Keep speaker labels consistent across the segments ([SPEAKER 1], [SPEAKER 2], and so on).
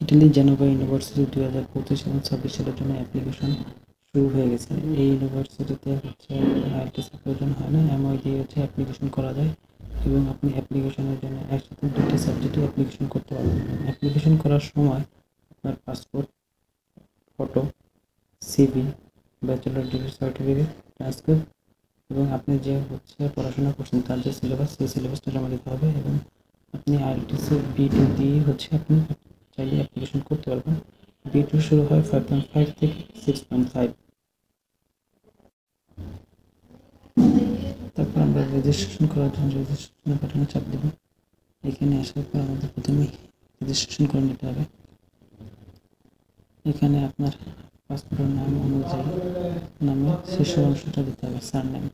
[SPEAKER 1] Italy Genova university 2025 এবং 26 সালের জন্য অ্যাপ্লিকেশন শুরু হয়ে গেছে। এই ইউনিভার্সিটিতে হচ্ছে আইএলটিএস এর প্রয়োজন হয় না, এমওআই দিয়ে হচ্ছে অ্যাপ্লিকেশন করা যায় এবং আপনি অ্যাপ্লিকেশনের জন্য একসাথে দুটি সাবজেক্টে অ্যাপ্লিকেশন করতে পারবেন। অ্যাপ্লিকেশন করার সময় আপনার passport, photo, CV, bachelor degree certificate, transcript এবং আপনি যে হচ্ছে পড়াশোনা করছেন তার যে সিলেবাস, সেই সিলেবাসটা জমা দিতে হবে এবং আপনি আইএলটিএস এর বি2 দিয়ে হচ্ছে আপনি চাইলে অ্যাপ্লিকেশন করতে পারবেন। বি2 শুরু হয় 5.5 থেকে 6.5। তারপর আমরা রেজিস্ট্রেশন করার জন্য রেজিস্ট্রেশন বাটনে চাপ দেব। এখানে আসার পর আমাদের প্রথমে রেজিস্ট্রেশন করে নিতে হবে। এখানে আপনার পাসপোর্টের নাম অনুযায়ী নামের শেষ অংশটা দিতে হবে, সারনেম।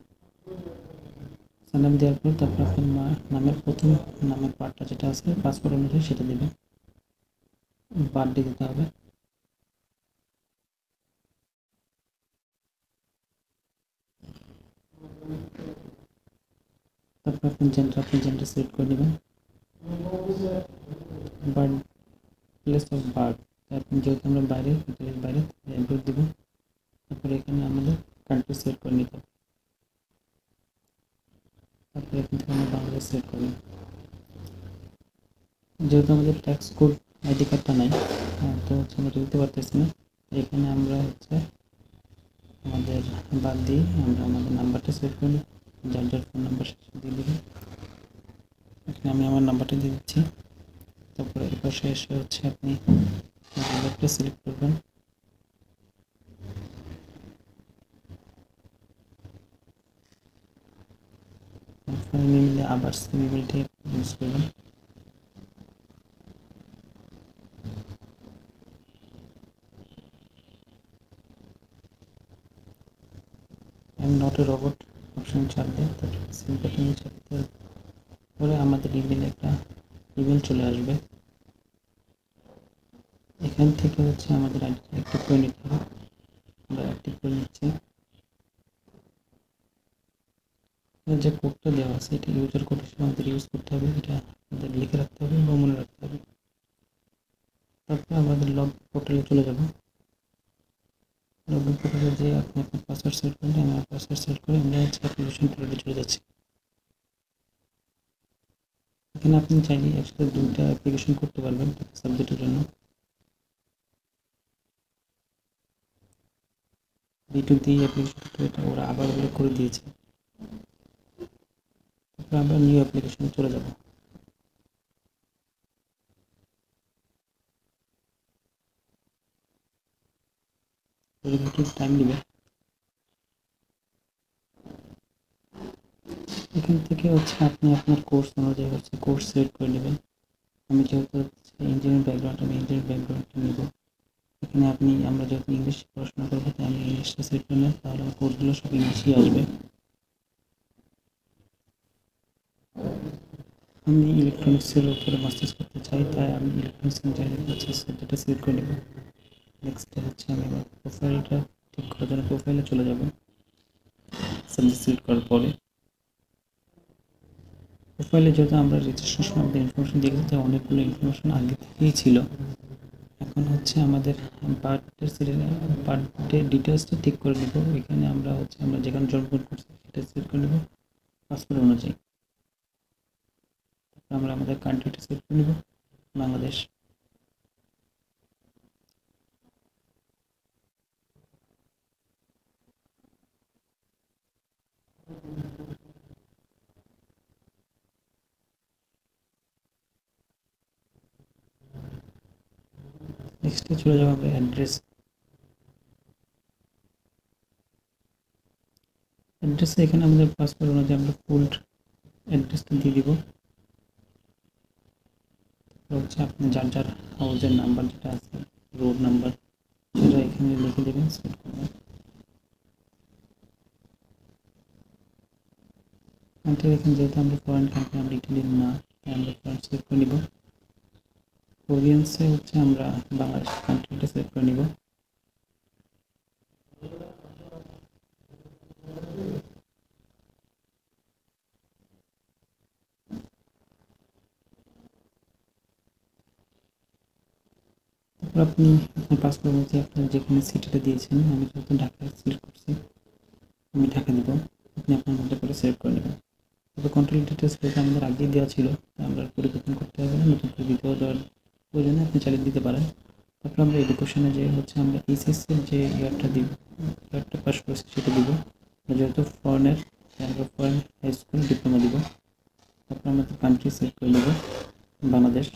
[SPEAKER 1] সারনেম দেওয়ার পর তারপর আপনার নামের প্রথম নামের পার্টটা যেটা আছে পাসপোর্ট অনুযায়ী সেটা দেবেন। বার্থডে দিতে হবে। তারপর আপনি জেন্ডার সিলেক্ট করে নেবেন। বার্থ প্লেস অফ বার্থ, আপনি যেহেতু আমরা বাইরে ইটালির বাইরে অ্যাড্রেস দেবেন। তারপরে এখানে আমাদের কান্ট্রি সিলেক্ট করে নিতে হবে। তারপরে এখান থেকে আমরা বাংলাদেশ সিলেক্ট করবেন। যেহেতু আমাদের ট্যাক্স কোড আইডি কার্ডটা নাই, তো হচ্ছে আমরা দিতে পারতেছি না। এখানে আমরা হচ্ছে আমাদের বাদ দিয়ে আমরা আমাদের নাম্বারটা সিলেক্ট করে নিই, যার যার ফোন নাম্বার দিয়ে দেবেন। এখানে আমি আমার নাম্বারটা দিয়ে দিচ্ছি। তারপরে এর পাশে এসে হচ্ছে আপনি ল্যাপটপটা সিলেক্ট করবেন। ফোন মিলে আবার সিম ইমেলটি ইউজ করবেন। I am not a robot option চাপ দেন, তারপরে সিম বাটনে চাপ দেওয়ার পরে আমাদের ইমেলে একটা ইমেল চলে আসবে। এখান থেকে হচ্ছে আমাদের আইডিটা অ্যাক্টিভ করে নিতে হবে। আমরা অ্যাক্টিভ করে নিচ্ছি। যে কোডটা দেওয়া আছে এটা ইউজার কোড হিসেবে আমাদের ইউজ করতে হবে, এটা আমাদের লিখে রাখতে হবে বা মনে রাখতে হবে। তারপরে আমাদের লগ পোর্টালে চলে যাব। লগ পোর্টালে যে আপনি আপনার পাসওয়ার্ড সেট করবেন, আমার পাসওয়ার্ড সেট করে আমরা হচ্ছে অ্যাপ্লিকেশন পোর্টালে চলে যাচ্ছি। এখানে আপনি চাইলে একসাথে দুইটা অ্যাপ্লিকেশন করতে পারবেন সাবজেক্টের জন্য। বি2 দিয়ে অ্যাপ্লিকেশন করতে এটা ওরা আবার উল্লেখ করে দিয়েছে। তারপরে আমরা নিউ অ্যাপ্লিকেশনে চলে যাব। একটু টাইম নেবে। এখান থেকে হচ্ছে আপনি আপনার কোর্স অনুযায়ী হচ্ছে কোর্স সিলেক্ট করে নেবেন। আমি যেহেতু ইঞ্জিনিয়ারিং ব্যাকগ্রাউন্ড, আমি ইঞ্জিনিয়ারিং ব্যাকগ্রাউন্ডটা নেব। এখানে আমরা যেহেতু ইংলিশ পড়াশোনা করবো তাই আমি ইংলিশটা সিলেক্ট করে নেব, তাহলে আমার কোর্সগুলো সব ইংলিশই আসবে। আমি ইলেকট্রনিক্সের উপরে মাস্টার্স করতে চাই, তাই আমি ইলেকট্রনিক্স ইঞ্জিনিয়ারিং হচ্ছে সাবজেক্টটা সিলেক্ট করে নেব। নেক্সটে হচ্ছে আমি আমার প্রোফাইলটা ঠিক করার জন্য প্রোফাইলে চলে যাব। সাবজেক্ট সিলেক্ট করার পরে প্রোফাইলে যেহেতু আমরা রেজিস্ট্রেশন আমাদের ইনফরমেশন দিয়ে গেছি, অনেকগুলো ইনফরমেশন আগে থেকেই ছিল। এখন হচ্ছে আমাদের বার্থডে ডিটেলসটা ঠিক করে নেব। এখানে আমরা হচ্ছে আমরা যেখানে জন্মগ্রহণ করছি সেটা সিলেক্ট করে নেব পাসপোর্ট অনুযায়ী। আমরা আমাদের কান্ট্রিটা সিলেক্ট করে নেব, বাংলাদেশ। নেক্সটে চলে যাবো আমরা অ্যাড্রেসে এখানে আমাদের পাসপোর্ট অনুযায়ী আমরা ফুল অ্যাড্রেসটা দিয়ে দিব। হচ্ছে আপনি যার যার হাউসের নাম্বার যেটা আছে, রোড নাম্বার, সেটা এখানে লিখে দেবেন, সেট করবেন। কান্ট্রি এখানে যেহেতু আমরা ফরেন কান্ট্রি, আমরা ইটালির না, তাই আমরা ফরেন সিলেক্ট করে নিব। প্রভিন্সে হচ্ছে আমরা বাংলাদেশ কান্ট্রিটা সিলেক্ট করে নিব। তারপর আপনি আপনার পাসপোর্ট অনুযায়ী আপনার যেখানে সিটিটা দিয়েছেন, আমি যেহেতু ঢাকা সিলেক্ট করছি, আমি ঢাকা দিব, আপনি আপনার মতো করে সিলেক্ট করে নেবেন। তবে কন্ট্রোল ডিটেলস যেটা আমাদের আগেই দেওয়া ছিল, আমরা পরিবর্তন করতে হবে না, নতুন করে দ্বিতীয় দেওয়ার প্রয়োজনে আপনি চালিয়ে দিতে পারেন। তারপর আমরা এডুকেশনে যে হচ্ছে আমরা এইচএসসির যে ইয়ারটা দিব, ইয়ারটা পাস করেছি সেটা দিব, যেহেতু ফরেনের আমরা ফরেন হাই স্কুল ডিপ্লোমা দিব। তারপর আমাদের কান্ট্রি সিলেক্ট করে দেবো বাংলাদেশ।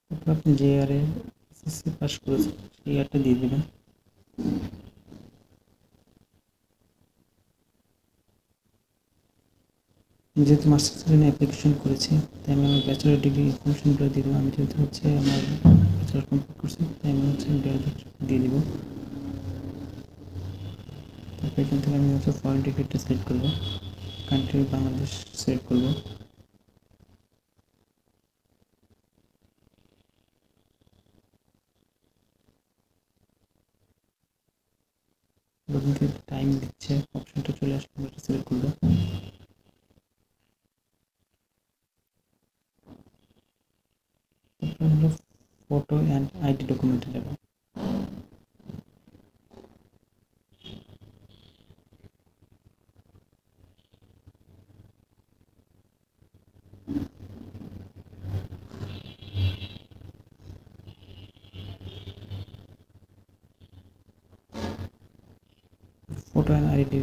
[SPEAKER 1] তারপর আপনি যে ইয়ারে এসএসসি পাস করেছেন সেই ইয়ারটা দিয়ে দেবেন। যেহেতু মাস্টার্সের জন্য অ্যাপ্লিকেশন করেছি, তাই আমি আমার ব্যাচেলার ডিগ্রি ইনফরমেশনগুলো দিয়ে দেবো। আমি যেহেতু হচ্ছে আমার ব্যাচেলার কমপ্লিট করছি, তাই আমি হচ্ছে গ্র্যাজুয়েট দিয়ে দিব। তারপর এখান থেকে আমি হচ্ছে ফরেন ডিগ্রিটা সিলেক্ট করবো, কান্ট্রি বাংলাদেশ সিলেক্ট করবো। ওখান থেকে টাইম দিচ্ছে, অপশনটা চলে আসলে আমরা এটা সিলেক্ট করবো। তারপর আমরা ফটো অ্যান্ড আইডি ডকুমেন্টে যাব। ফটো অ্যান্ড আইডি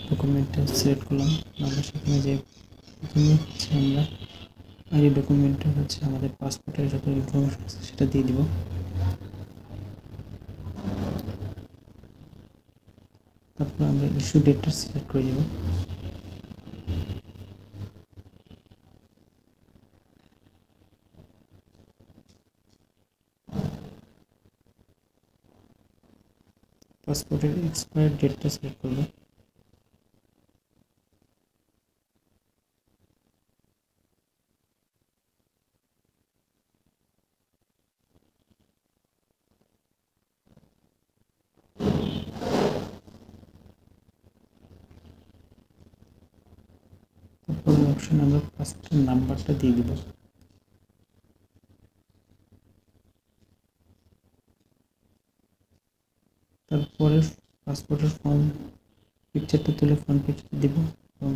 [SPEAKER 1] ডকুমেন্টটা সিলেক্ট করলাম। আমরা সেখানে যে প্রথমে হচ্ছে আমরা আইডি ডকুমেন্টটা হচ্ছে আমাদের পাসপোর্টের যত ইনফরমেশন আছে সেটা দিয়ে দিব। তারপর আমরা ইস্যু ডেটটা সিলেক্ট করে দেব। পাসপোর্টের এক্সপায়ার ডেটটা সিলেক্ট করব। তারপর অপশন আমরা পাসপোর্টের নাম্বারটা দিয়ে দিব। তারপরে পাসপোর্টের ফ্রন্ট পিকচারটা তুলে ফ্রন্ট পিকচারটা দিব এবং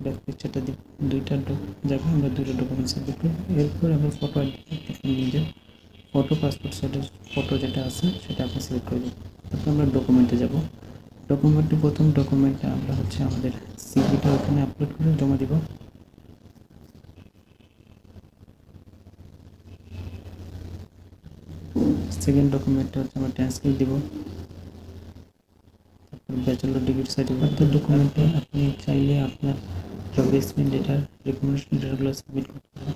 [SPEAKER 1] ব্যাক পিকচারটা দিব, দুইটা যাবে, আমরা দুইটা ডকুমেন্ট সাবমিট করব। এরপর আমরা ফটো আইডি নিয়ে যাব, ফটো পাসপোর্ট সাইজের ফটো যেটা আছে সেটা আপনি সিলেক্ট করে দেবেন। তারপর আমরা ডকুমেন্টে যাব। ডকুমেন্টে প্রথম ডকুমেন্টে আমরা হচ্ছে আমাদের সিভিটা ওখানে আপলোড করে জমা দিব। সেকেন্ড ডকুমেন্টটা হচ্ছে আমরা ট্রান্সক্রিপ্ট দিব। তারপর ব্যাচেলর ডিগ্রি সার্টিফিকেট ডকুমেন্টে আপনি চাইলে আপনার জব প্লেসমেন্ট লেটার, রেকমেন্ডেশন লেটারগুলো সাবমিট করতে পারেন।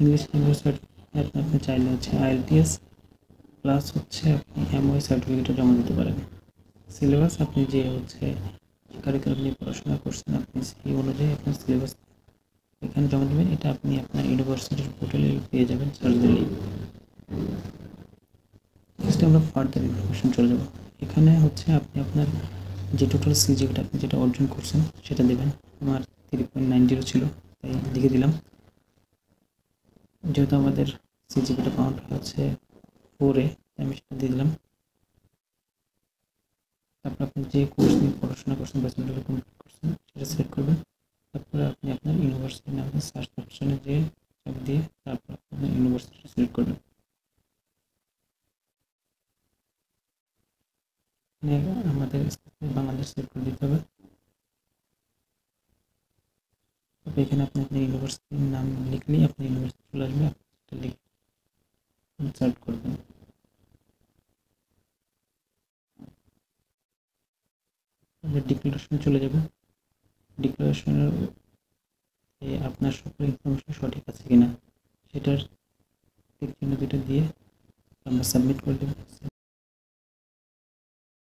[SPEAKER 1] ইংলিশ ল্যাঙ্গুয়েজ সার্টিফিকেট আপনি চাইলে হচ্ছে আইএলটিএস প্লাস হচ্ছে আপনি এমওআই সার্টিফিকেটও জমা দিতে পারেন। সিলেবাস আপনি যে হচ্ছে কারিকুলাম নিয়ে পড়াশোনা করছেন আপনি সেই অনুযায়ী আপনার সিলেবাস এখানে জমা দেবেন। এটা আপনি আপনার ইউনিভার্সিটির পোর্টালে পেয়ে যাবেন সার্চ দিলেই। নেক্সট আমরা ফার্দার ইনফরমেশন চলে যাব। এখানে হচ্ছে আপনি আপনার যে টোটাল সিজিপিটা আপনি যেটা অর্জন করছেন সেটা দেবেন। আমার 3.90 ছিল, তাই লিখে দিলাম। যেহেতু আমাদের সিজিপিটা কাউন্ট হচ্ছে 4 আমি সেটা দিয়ে দিলাম। তারপর আপনি যে কোর্স নিয়ে পড়াশোনা করছেন, ব্যাচেলর কমপ্লিট করছেন সেটা সিলেক্ট করবেন। তারপরে আপনি আপনার ইউনিভার্সিটি নামে সার্চ অপশনে যে চাপ দিয়ে তারপর আপনার ইউনিভার্সিটি সিলেক্ট করবেন। আমাদের বাংলাদেশ সিলেক্ট করে দিতে হবে। তবে এখানে আপনি আপনার ইউনিভার্সিটির নাম লিখলেই আপনার ইউনিভার্সিটি চলে আসবে, আপনি লিখে সার্চ করবেন। আমরা ডিক্লারেশনে চলে যাব। ডিক্লারেশনের আপনার সকল ইনফরমেশন সঠিক আছে কিনা সেটার টিক চিহ্ন দুটো দিয়ে আমরা সাবমিট করে দেব।